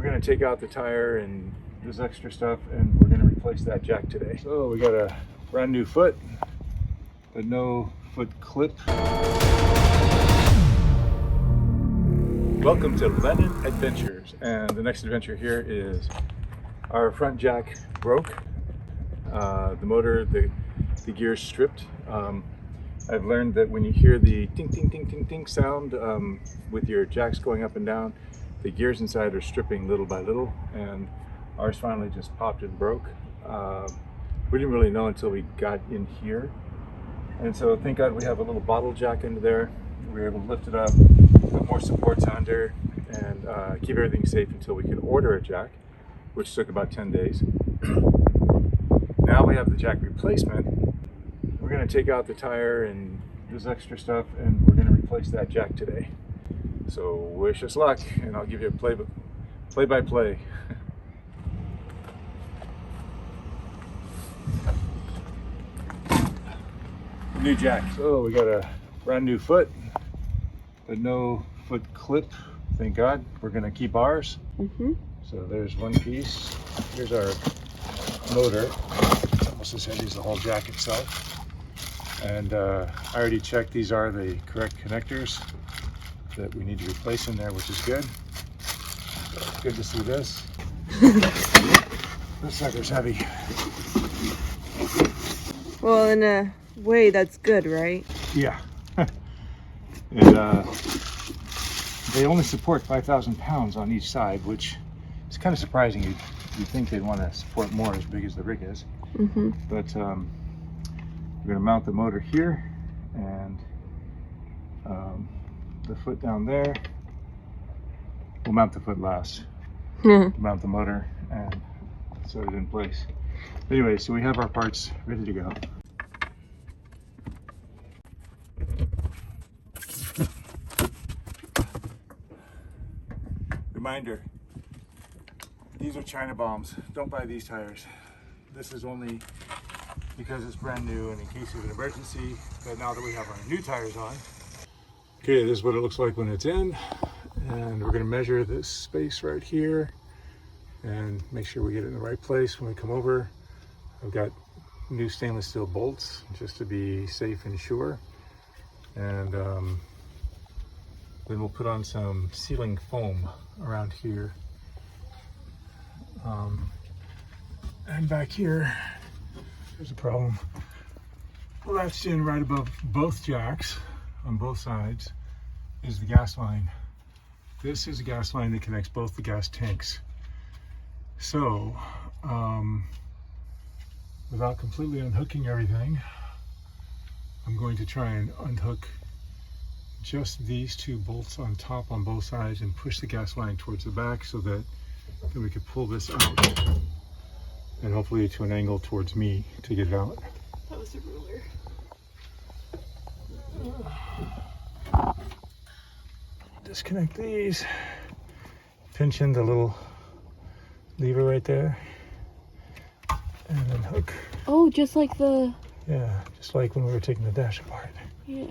going to take out the tire and this extra stuff, and we're going to replace that jack today. So we got a brand new foot, but no foot clip. Welcome to Lennon Adventures, and the next adventure here is our front jack broke. The motor, the gears stripped. I've learned that when you hear the ting ting ting ting ting sound with your jacks going up and down, the gears inside are stripping little by little, and ours finally just popped and broke. We didn't really know until we got in here, and so thank God we have a little bottle jack into there. We were able to lift it up, put more supports under, and keep everything safe until we could order a jack, which took about 10 days. Now we have the jack replacement. We're going to take out the tire and this extra stuff, and we're going to replace that jack today. So wish us luck, and I'll give you a play-by-play. New jack. So we got a brand new foot, but no foot clip. Thank God. We're going to keep ours. So there's one piece. Here's our motor. Almost as heavy as the whole jack itself. And I already checked, these are the correct connectors that we need to replace in there, which is good. So it's good to see this. This sucker's heavy. Well, in a way, that's good, right? Yeah. They only support 5,000 pounds on each side, which is kind of surprising. You'd think they'd want to support more as big as the rig is. But we're going to mount the motor here, and the foot down there. We'll mount the foot last. Mount the motor and set it in place. Anyway, so we have our parts ready to go. Reminder, these are China bombs. Don't buy these tires. This is only because it's brand new and in case of an emergency, but now that we have our new tires on. Okay, this is what it looks like when it's in, and we're going to measure this space right here and make sure we get it in the right place when we come over. I've got new stainless steel bolts just to be safe and sure, and then we'll put on some sealing foam around here, and back here there's a problem. Latched in right above both jacks on both sides is the gas line. This is a gas line that connects both the gas tanks. So without completely unhooking everything, I'm going to try and unhook just these two bolts on top on both sides and push the gas line towards the back so that we could pull this out, and hopefully to an angle towards me to get it out. That was a ruler. Disconnect these, pinch in the little lever right there, and then hook. Oh, just like the... Yeah, just like when we were taking the dash apart. Yeah.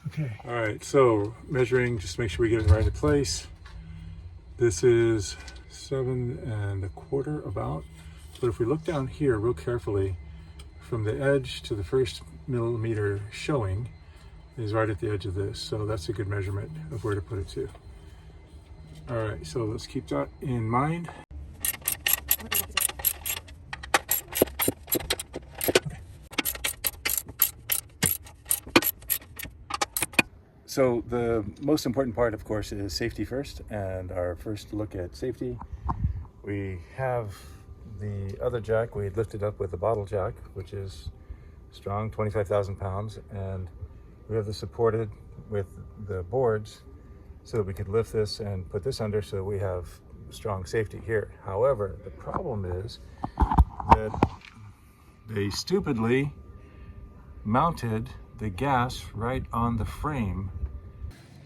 Okay. All right, so measuring, just make sure we get it right in place. This is 7 1/4 about. But if we look down here real carefully, from the edge to the first millimeter showing is right at the edge of this. So that's a good measurement of where to put it to. All right, so let's keep that in mind. So the most important part, of course, is safety first, and our first look at safety. We have the other jack we lifted up with the bottle jack, which is strong, 25,000 pounds, and we have this supported with the boards so that we could lift this and put this under so that we have strong safety here. However, the problem is that they stupidly mounted the gas right on the frame.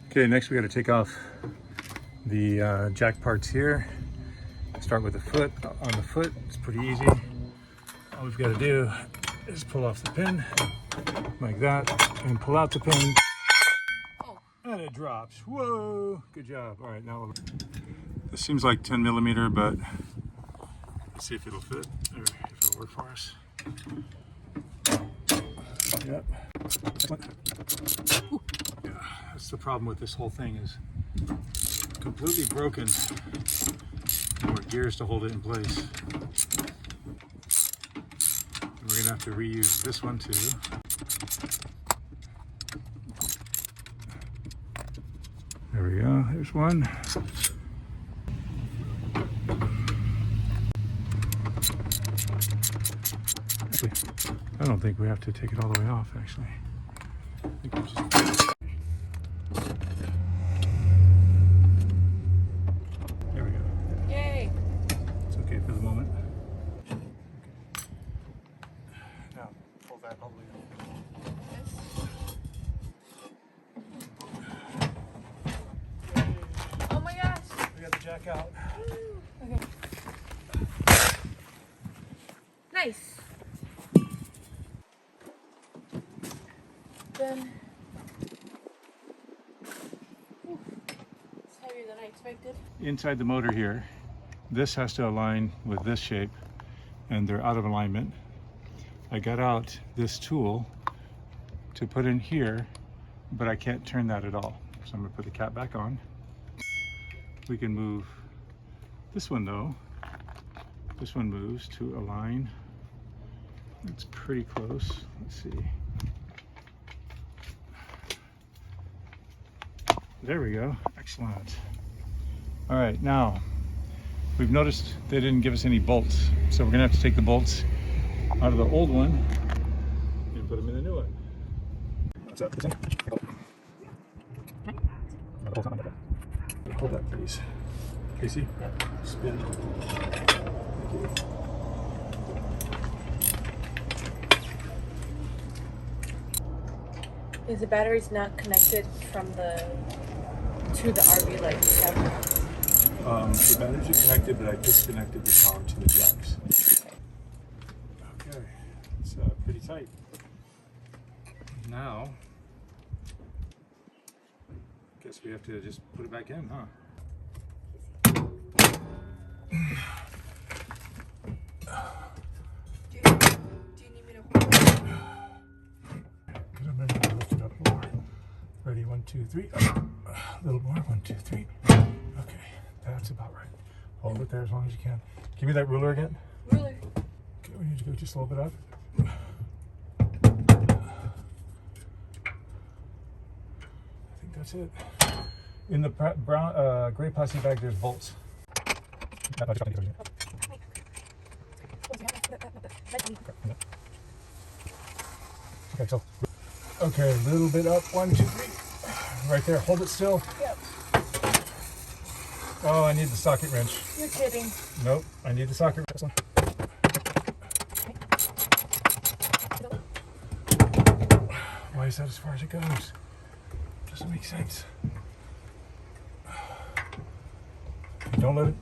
Okay, next we got to take off the jack parts here. Start with the foot. On the foot, it's pretty easy. All we've got to do is pull off the pin like that and pull out the pin And it drops. Whoa! Good job. All right, now this seems like 10 millimeter, but let's see if it'll fit or if it'll work for us. Yep. Yeah, that's the problem with this whole thing is completely broken. More gears to hold it in place. And we're gonna have to reuse this one too. There we go, there's one. Actually, I don't think we have to take it all the way off, actually. I think we'll just... There we go. Yay! It's okay for the moment. Okay. Now, pull that all the way up. Oh my gosh! We got the jack out. Okay. Nice. Then it's heavier than I expected. Inside the motor here, this has to align with this shape, and they're out of alignment. I got out this tool to put in here, but I can't turn that at all. So I'm gonna put the cap back on. We can move this one though. This one moves to align. It's pretty close. Let's see. There we go. Excellent. All right, now we've noticed they didn't give us any bolts, so we're gonna have to take the bolts out of the old one and put them in the new one. What's up? Hold that, please. Casey, spin. Thank you. Is the batteries not connected from the to the RV like The batteries are connected, but I disconnected the power to the jacks. Okay, it's pretty tight. Now, guess we have to just put it back in, huh? Do you need me to hold it? Because I'm going to lift it up more. Ready, 1, 2, 3. A little more, 1, 2, 3. Okay, that's about right. Hold it there as long as you can. Give me that ruler again. Ruler. Okay, we need to go just a little bit up. I think that's it. In the brown, gray plastic bag, there's bolts. Okay, so, okay, a little bit up. 1, 2, 3. Right there. Hold it still. Yep. Oh, I need the socket wrench. You're kidding. Nope, I need the socket wrench. Why is that as far as it goes? Doesn't make sense. Don't let it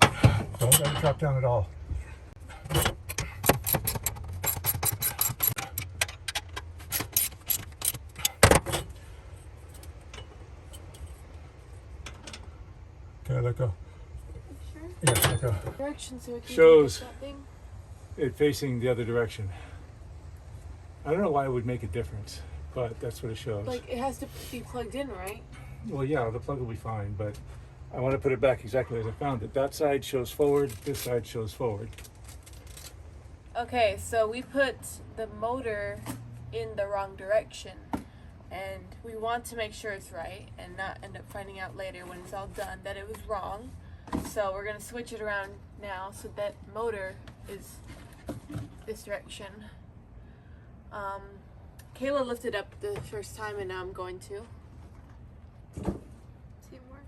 drop down at all. Okay, let go. Sure. Yeah, let go. Direction so it can Shows that thing. it facing the other direction. I don't know why it would make a difference, but that's what it shows. Like it has to be plugged in, right? Well, yeah, the plug will be fine, but I want to put it back exactly as I found it. That side shows forward, this side shows forward. Okay, so we put the motor in the wrong direction, and we want to make sure it's right and not end up finding out later when it's all done that it was wrong. So we're gonna switch it around now so that motor is this direction. Kayla lifted up the first time and now I'm going to. Teamwork.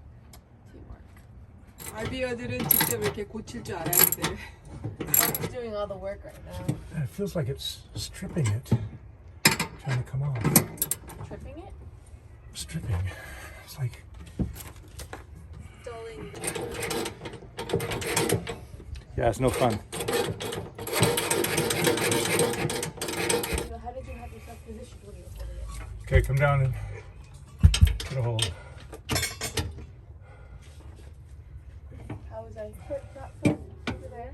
아비아들은 직접 이렇게 고칠 줄 알아야 돼. I'm doing all the work right now. It feels like it's stripping it, trying to come off. Tripping it? Stripping. It's like... Dulling. Yeah, it's no fun. So how did you have yourself positioned when you were holding it? Okay, come down and put a hold. How was I? Put that foot over there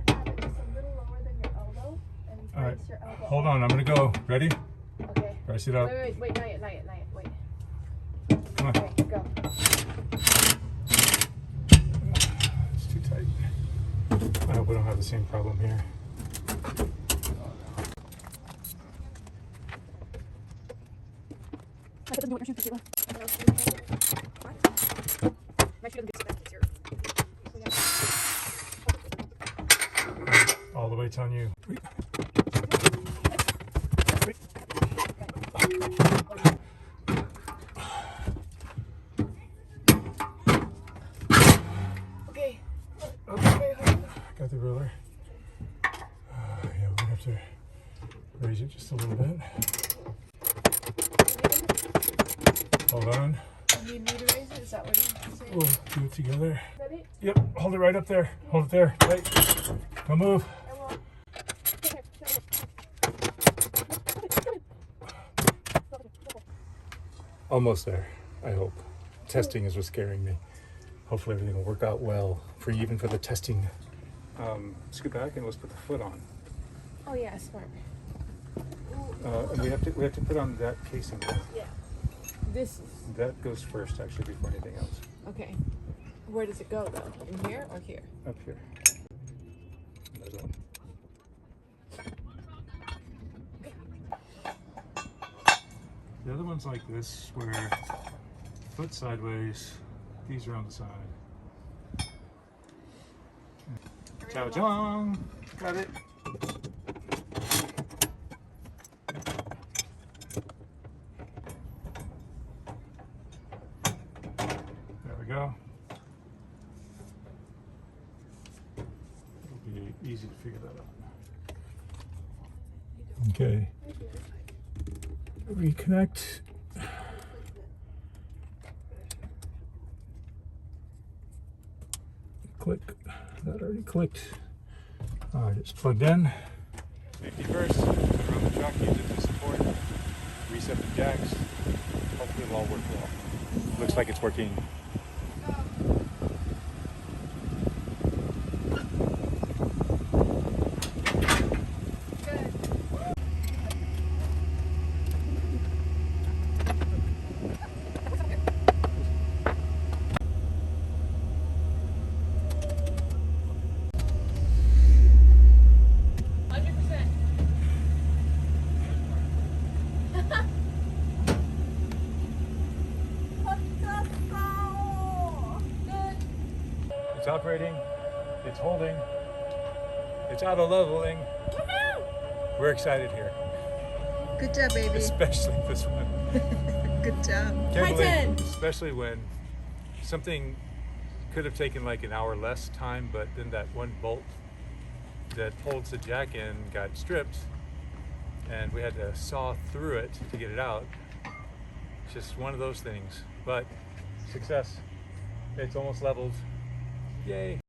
and have it just a little lower than your elbow and All right. place your elbow. Hold on, I'm gonna go. Ready? Okay. Press it up. Wait, not yet, wait. Come on. Okay, go. It's too tight. I hope we don't have the same problem here. All the weight's on you. Okay. Got the ruler. Yeah, we're gonna have to raise it just a little bit. Hold on. You need to raise it? Is that what you're saying? We'll do it together. Is that it? Yep, hold it right up there. Hold it there. Right. Don't move. I won't. Almost there, I hope. Testing is what's scaring me. Hopefully everything will work out well for even for the testing. Scoot back and let's put the foot on. Oh yeah, smart. And we have to put on that casing. Yeah. This is That goes first actually before anything else. okay. Where does it go though? In here or here? Up here. Middle. The other one's like this, where foot sideways, these are on the side. Ciao, John. Got it. There we go. It'll be easy to figure that out. Okay. Reconnect. Click. That already clicked. All right, it's plugged in. Safety first. Run the truck, use it to support. Reset the jacks. Hopefully it'll all work well. Looks like it's working. It's operating, it's holding, it's auto leveling. We're excited here, Good job, baby. especially this one. Good job. Can't Titan. believe, especially when something could have taken like an hour less time, but then that one bolt that holds the jack in got stripped and we had to saw through it to get it out. It's just one of those things, but success. It's almost leveled. Yay.